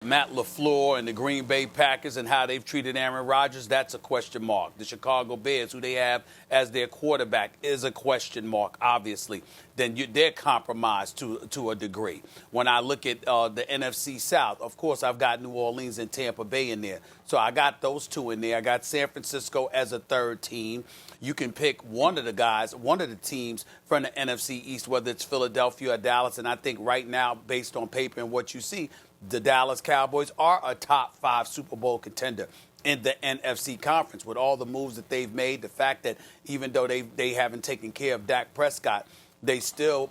Matt LaFleur and the Green Bay Packers and how they've treated Aaron Rodgers, that's a question mark. The Chicago Bears, who they have as their quarterback, is a question mark, obviously. Then they're compromised to a degree. When I look at the NFC South, of course, I've got New Orleans and Tampa Bay in there. So I got those two in there. I got San Francisco as a third team. You can pick one of the teams from the NFC East, whether it's Philadelphia or Dallas. And I think right now, based on paper and what you see, the Dallas Cowboys are a top 5 Super Bowl contender in the NFC conference with all the moves that they've made. The fact that even though they haven't taken care of Dak Prescott, they still,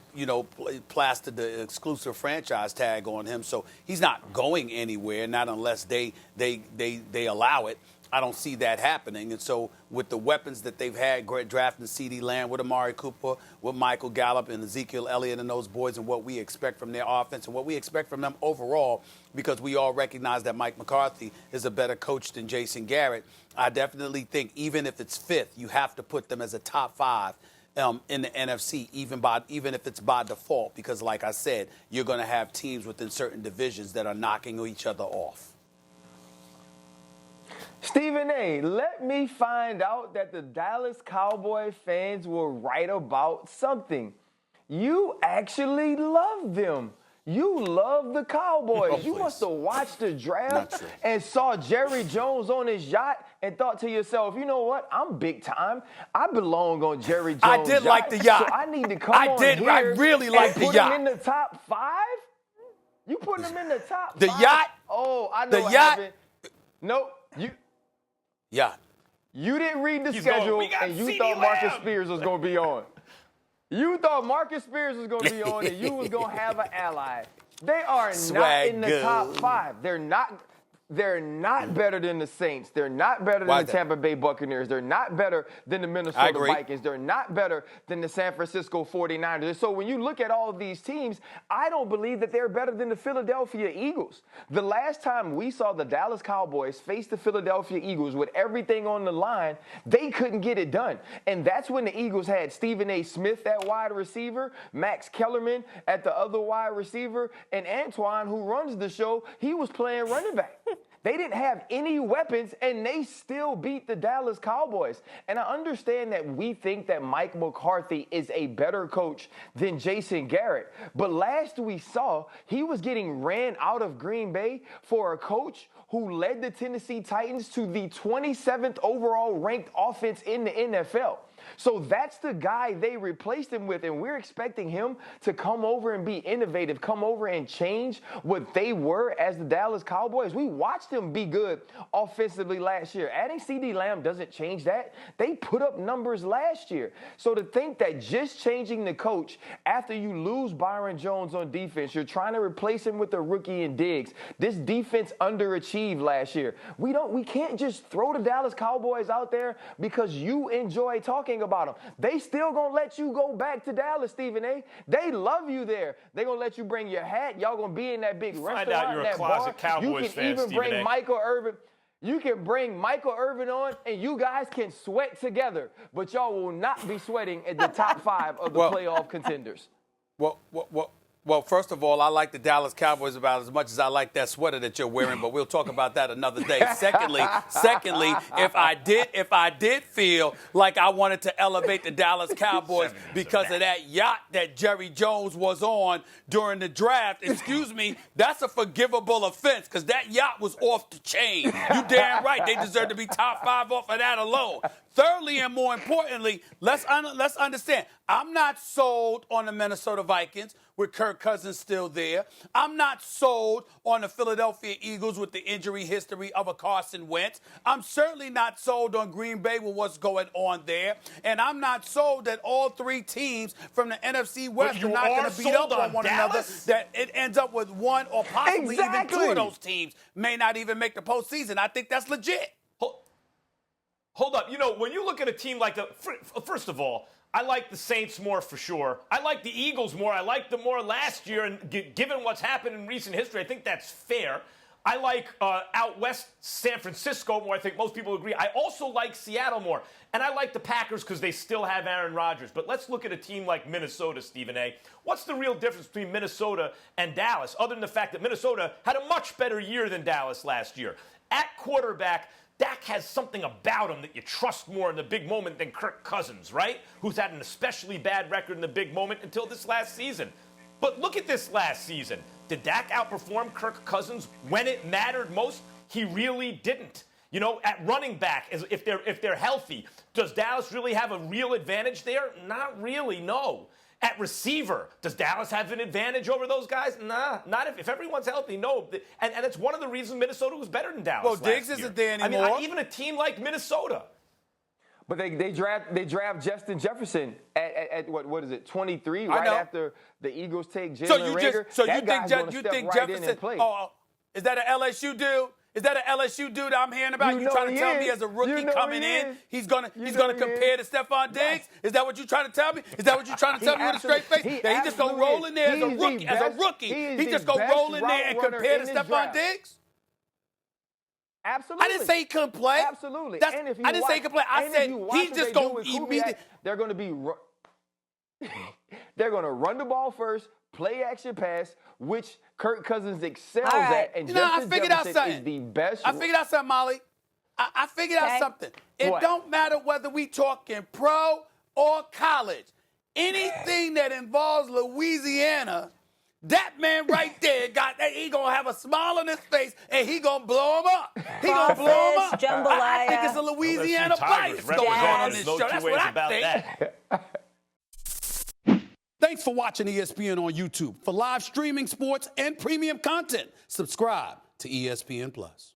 plastered the exclusive franchise tag on him. So he's not going anywhere, not unless they allow it. I don't see that happening. And so with the weapons that they've had, drafting CeeDee Lamb with Amari Cooper, with Michael Gallup and Ezekiel Elliott and those boys, and what we expect from their offense and what we expect from them overall, because we all recognize that Mike McCarthy is a better coach than Jason Garrett, I definitely think even if it's 5th, you have to put them as a top 5 in the NFC, even if it's by default, because like I said, you're going to have teams within certain divisions that are knocking each other off. Stephen A., let me find out that the Dallas Cowboy fans were right about something. You actually love them. You love the Cowboys. Oh, you must have watched the draft and saw Jerry Jones on his yacht and thought to yourself, you know what? I'm big time. I belong on Jerry Jones' I did yacht, like the yacht. So I need to come on here I really like the put yacht. him in the top 5? You putting him in the top 5? The yacht? Oh, I know the what yacht? happened. Nope. Yacht. You didn't read the schedule, and you thought Marcus Spears was going to be on. You thought Marcus Spears was going to be on, and you was going to have an ally. They are not in the top 5. They're not better than the Saints. They're not better than the Tampa Bay Buccaneers. They're not better than the Minnesota Vikings. They're not better than the San Francisco 49ers. So when you look at all of these teams, I don't believe that they're better than the Philadelphia Eagles. The last time we saw the Dallas Cowboys face the Philadelphia Eagles with everything on the line, they couldn't get it done. And that's when the Eagles had Stephen A. Smith at wide receiver, Max Kellerman at the other wide receiver, and Antoine, who runs the show, he was playing running back. They didn't have any weapons, and they still beat the Dallas Cowboys. And I understand that we think that Mike McCarthy is a better coach than Jason Garrett. But last we saw, he was getting ran out of Green Bay for a coach who led the Tennessee Titans to the 27th overall ranked offense in the NFL. So that's the guy they replaced him with, and we're expecting him to come over and be innovative, come over and change what they were as the Dallas Cowboys. We watched them be good offensively last year. Adding CeeDee Lamb doesn't change that. They put up numbers last year. So to think that just changing the coach after you lose Byron Jones on defense, you're trying to replace him with a rookie in Diggs. This defense underachieved last year. We can't just throw the Dallas Cowboys out there because you enjoy talking about them. They still gonna let you go back to Dallas, Stephen A. They love you there. They gonna let you bring your hat. Y'all gonna be in that big restaurant, out you're that a closet bar. Cowboys You can fan, even Stephen bring A. Michael Irvin. You can bring Michael Irvin on, and you guys can sweat together. But y'all will not be sweating at the top 5 of the playoff contenders. Well, first of all, I like the Dallas Cowboys about as much as I like that sweater that you're wearing, but we'll talk about that another day. Secondly, if I did feel like I wanted to elevate the Dallas Cowboys because of that yacht that Jerry Jones was on during the draft, excuse me, that's a forgivable offense because that yacht was off the chain. You damn right. They deserve to be top 5 off of that alone. Thirdly, and more importantly, let's understand, I'm not sold on the Minnesota Vikings with Kirk Cousins still there. I'm not sold on the Philadelphia Eagles with the injury history of a Carson Wentz. I'm certainly not sold on Green Bay with what's going on there. And I'm not sold that all 3 teams from the NFC West are not going to beat up on one another, that it ends up with one or possibly even 2 of those teams may not even make the postseason. I think that's legit. Hold up. You know, when you look at a team like first of all, I like the Saints more for sure. I like the Eagles more. I liked them more last year, and given what's happened in recent history, I think that's fair. I like out west San Francisco more. I think most people agree. I also like Seattle more. And I like the Packers because they still have Aaron Rodgers. But let's look at a team like Minnesota, Stephen A. What's the real difference between Minnesota and Dallas, other than the fact that Minnesota had a much better year than Dallas last year? At quarterback, Dak has something about him that you trust more in the big moment than Kirk Cousins, right? Who's had an especially bad record in the big moment until this last season. But look at this last season. Did Dak outperform Kirk Cousins when it mattered most? He really didn't. You know, at running back, if they're healthy, does Dallas really have a real advantage there? Not really, no. At receiver, does Dallas have an advantage over those guys? Nah, not if everyone's healthy, no. And it's one of the reasons Minnesota was better than Dallas last Diggs year. isn't there anymore. I mean, even a team like Minnesota. But they draft Justin Jefferson at what is it, 23, right after the Eagles take Jalen Reagor. So you think Jefferson? Oh, is that an LSU dude? Is that an LSU dude I'm hearing about? You trying to tell me as a rookie coming in, he's gonna compare to Stephon Diggs? Is that what you're trying to tell me? Is that what you're trying to tell me with a straight face? That he just gonna roll in there as a rookie? He just gonna roll in there and compare to Stephon Diggs? Absolutely. I didn't say he couldn't play. Absolutely. I didn't say he could play. I said he just gonna immediately. They're gonna run the ball first, play action pass, which Kirk Cousins excels at, and Justin Jefferson is the best. I figured out something, Molly. I figured out something. It don't matter whether we talking pro or college. Anything that involves Louisiana, that man right there he gonna have a smile on his face and he gonna blow him up. He gonna blow him up. Jambalaya. I think it's a Louisiana bias going on this show. That's what I think. Thanks for watching ESPN on YouTube. For live streaming sports and premium content, subscribe to ESPN Plus.